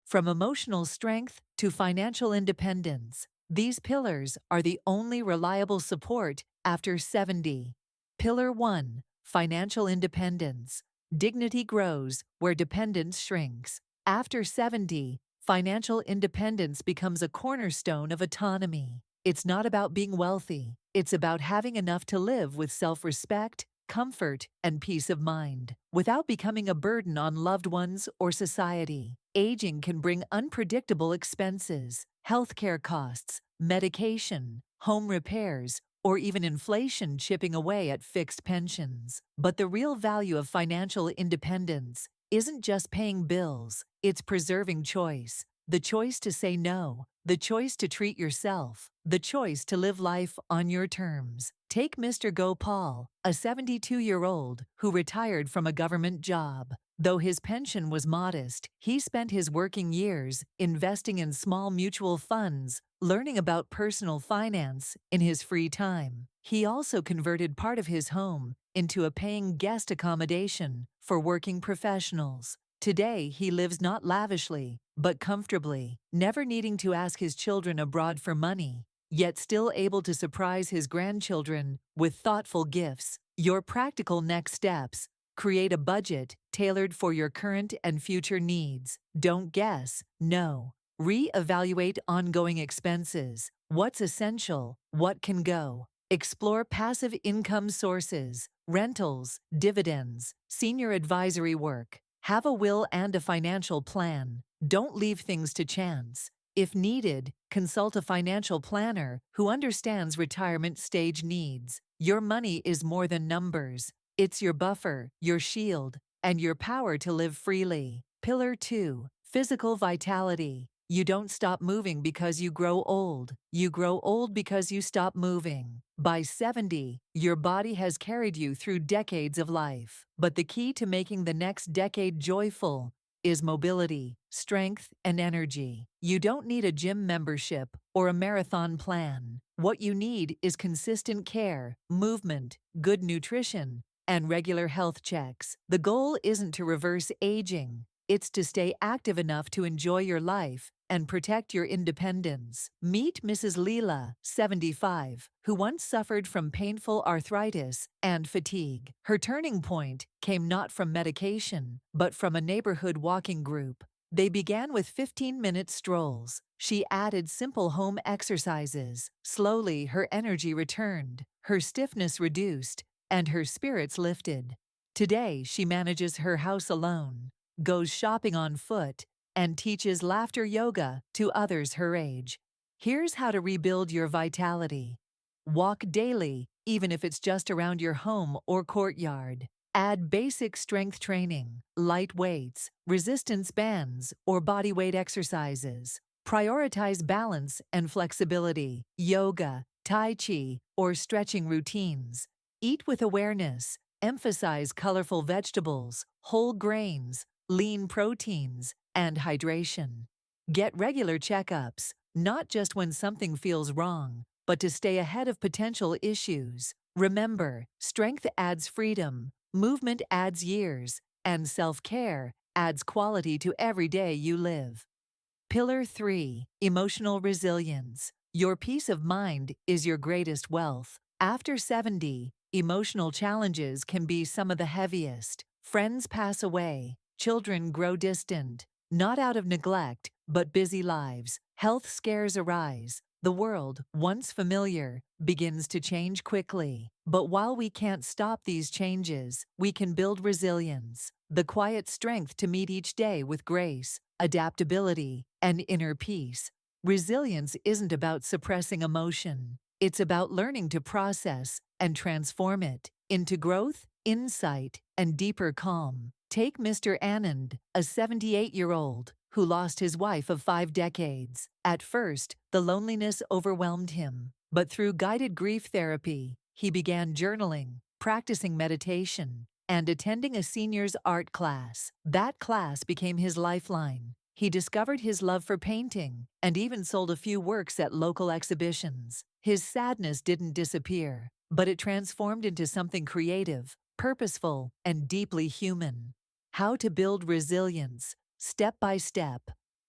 From emotional strength to financial independence, these pillars are the only reliable support after 70. Pillar 1. Financial independence. Dignity grows where dependence shrinks. After 70, financial independence becomes a cornerstone of autonomy. It's not about being wealthy, it's about having enough to live with self-respect, comfort, and peace of mind, without becoming a burden on loved ones or society. Aging can bring unpredictable expenses, healthcare costs, medication, home repairs, or even inflation chipping away at fixed pensions. But the real value of financial independence isn't just paying bills, it's preserving choice. The choice to say no, the choice to treat yourself, the choice to live life on your terms. Take Mr. Gopal, a 72-year-old who retired from a government job. Though his pension was modest, he spent his working years investing in small mutual funds, learning about personal finance in his free time. He also converted part of his home into a paying guest accommodation for working professionals. Today, he lives not lavishly, but comfortably, never needing to ask his children abroad for money, yet still able to surprise his grandchildren with thoughtful gifts. Your practical next steps: create a budget tailored for your current and future needs. Don't guess, know. Re-evaluate ongoing expenses. What's essential? What can go? Explore passive income sources, rentals, dividends, senior advisory work. Have a will and a financial plan. Don't leave things to chance. If needed, consult a financial planner who understands retirement stage needs. Your money is more than numbers. It's your buffer, your shield, and your power to live freely. Pillar 2. Physical vitality. You don't stop moving because you grow old. You grow old because you stop moving. By 70, your body has carried you through decades of life. But the key to making the next decade joyful is mobility, strength, and energy. You don't need a gym membership or a marathon plan. What you need is consistent care, movement, good nutrition, and regular health checks. The goal isn't to reverse aging, it's to stay active enough to enjoy your life and protect your independence. Meet Mrs. Leela, 75, who once suffered from painful arthritis and fatigue. Her turning point came not from medication, but from a neighborhood walking group. They began with 15-minute strolls. She added simple home exercises. Slowly, her energy returned, her stiffness reduced, and her spirits lifted. Today, she manages her house alone, goes shopping on foot, and teaches laughter yoga to others her age. Here's how to rebuild your vitality. Walk daily, even if it's just around your home or courtyard. Add basic strength training, light weights, resistance bands, or bodyweight exercises. Prioritize balance and flexibility, yoga, tai chi, or stretching routines. Eat with awareness. Emphasize colorful vegetables, whole grains, lean proteins, and hydration. Get regular checkups, not just when something feels wrong, but to stay ahead of potential issues. Remember, strength adds freedom, movement adds years, and self-care adds quality to every day you live. Pillar 3. Emotional resilience. Your peace of mind is your greatest wealth. After 70, emotional challenges can be some of the heaviest. Friends pass away, children grow distant, not out of neglect, but busy lives. Health scares arise. The world, once familiar, begins to change quickly. But while we can't stop these changes, we can build resilience, the quiet strength to meet each day with grace, adaptability, and inner peace. Resilience isn't about suppressing emotion. It's about learning to process and transform it into growth, insight, and deeper calm. Take Mr. Anand, a 78-year-old who lost his wife of 5 decades. At first, the loneliness overwhelmed him, but through guided grief therapy, he began journaling, practicing meditation, and attending a seniors art class. That class became his lifeline. He discovered his love for painting and even sold a few works at local exhibitions. His sadness didn't disappear, but it transformed into something creative, purposeful, and deeply human. How to build resilience, step by step.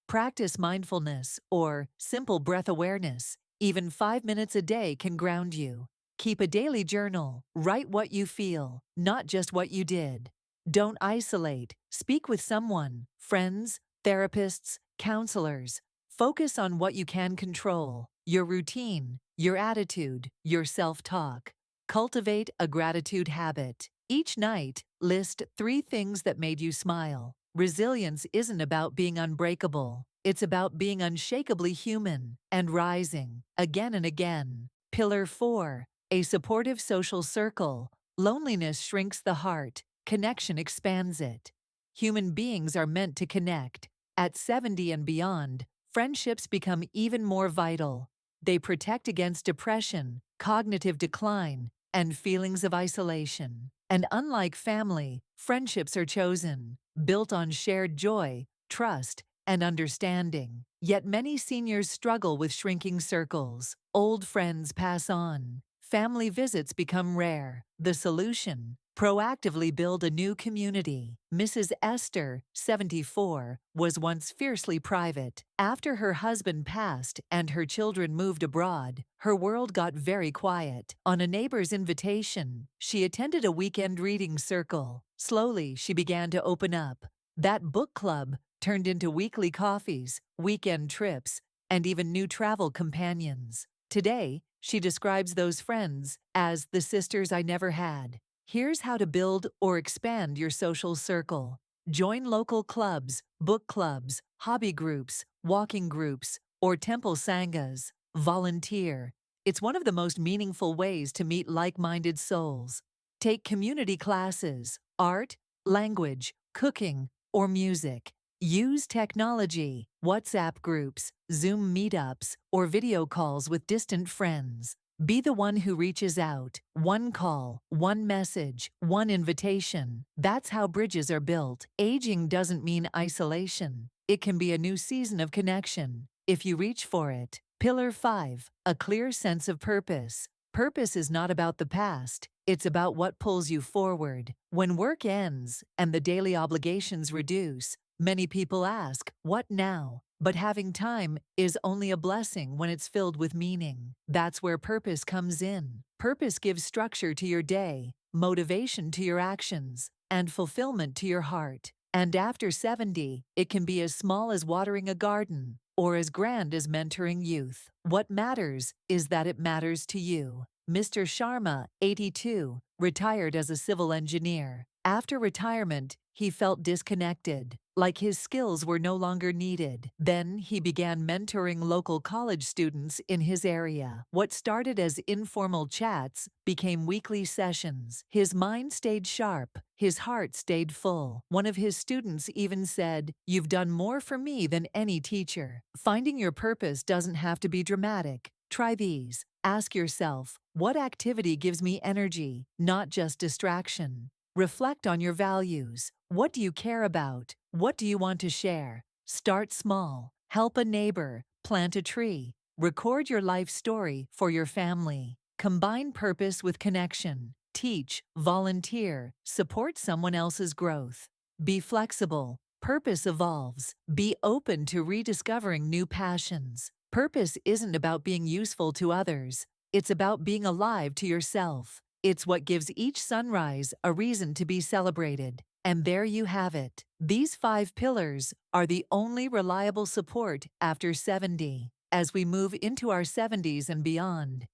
Practice mindfulness or simple breath awareness. Even 5 minutes a day can ground you. Keep a daily journal. Write what you feel, not just what you did. Don't isolate. Speak with someone, friends, therapists, counselors. Focus on what you can control, your routine, your attitude, your self-talk. Cultivate a gratitude habit. Each night, list 3 things that made you smile. Resilience isn't about being unbreakable. It's about being unshakably human and rising again and again. Pillar 4. A supportive social circle. Loneliness shrinks the heart. Connection expands it. Human beings are meant to connect. At 70 and beyond, friendships become even more vital. They protect against depression, cognitive decline, and feelings of isolation. And unlike family, friendships are chosen, built on shared joy, trust, and understanding. Yet many seniors struggle with shrinking circles. Old friends pass on. Family visits become rare. The solution? Proactively build a new community. Mrs. Esther, 74, was once fiercely private. After her husband passed and her children moved abroad, her world got very quiet. On a neighbor's invitation, she attended a weekend reading circle. Slowly, she began to open up. That book club turned into weekly coffees, weekend trips, and even new travel companions. Today, she describes those friends as the sisters I never had. Here's how to build or expand your social circle. Join local clubs, book clubs, hobby groups, walking groups, or temple sanghas. Volunteer. It's one of the most meaningful ways to meet like-minded souls. Take community classes, art, language, cooking, or music. Use technology, WhatsApp groups, Zoom meetups, or video calls with distant friends. Be the one who reaches out. One call, one message, one invitation. That's how bridges are built. Aging doesn't mean isolation. It can be a new season of connection, if you reach for it. Pillar 5. A clear sense of purpose. Purpose is not about the past. It's about what pulls you forward. When work ends and the daily obligations reduce, many people ask, what now? But having time is only a blessing when it's filled with meaning. That's where purpose comes in. Purpose gives structure to your day, motivation to your actions, and fulfillment to your heart. And after 70, it can be as small as watering a garden or as grand as mentoring youth. What matters is that it matters to you. Mr. Sharma, 82, retired as a civil engineer. After retirement, he felt disconnected, like his skills were no longer needed. Then he began mentoring local college students in his area. What started as informal chats became weekly sessions. His mind stayed sharp. His heart stayed full. One of his students even said, "You've done more for me than any teacher." Finding your purpose doesn't have to be dramatic. Try these. Ask yourself, what activity gives me energy, not just distraction? Reflect on your values. What do you care about? What do you want to share? Start small. Help a neighbor. Plant a tree. Record your life story for your family. Combine purpose with connection. Teach, volunteer, support someone else's growth. Be flexible. Purpose evolves. Be open to rediscovering new passions. Purpose isn't about being useful to others. It's about being alive to yourself. It's what gives each sunrise a reason to be celebrated. And there you have it. These 5 pillars are the only reliable support after 70. As we move into our 70s and beyond,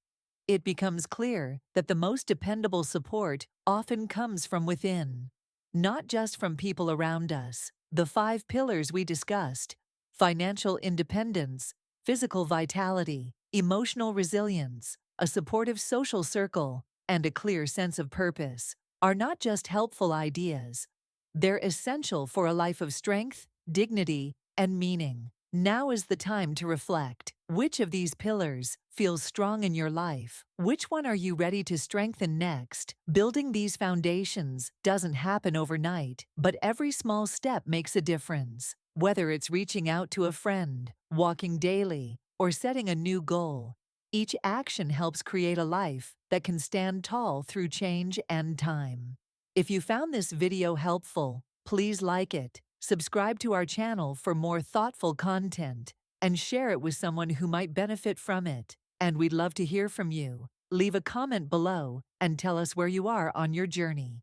it becomes clear that the most dependable support often comes from within, not just from people around us. The 5 pillars we discussed: financial independence, physical vitality, emotional resilience, a supportive social circle, and a clear sense of purpose, are not just helpful ideas. They're essential for a life of strength, dignity, and meaning. Now is the time to reflect. Which of these pillars feels strong in your life? Which one are you ready to strengthen next? Building these foundations doesn't happen overnight, but every small step makes a difference. Whether it's reaching out to a friend, walking daily, or setting a new goal, each action helps create a life that can stand tall through change and time. If you found this video helpful, please like it, Subscribe to our channel for more thoughtful content and share it with someone who might benefit from it. And we'd love to hear from you. Leave a comment below and tell us where you are on your journey.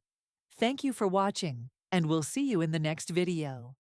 Thank you for watching, and we'll see you in the next video.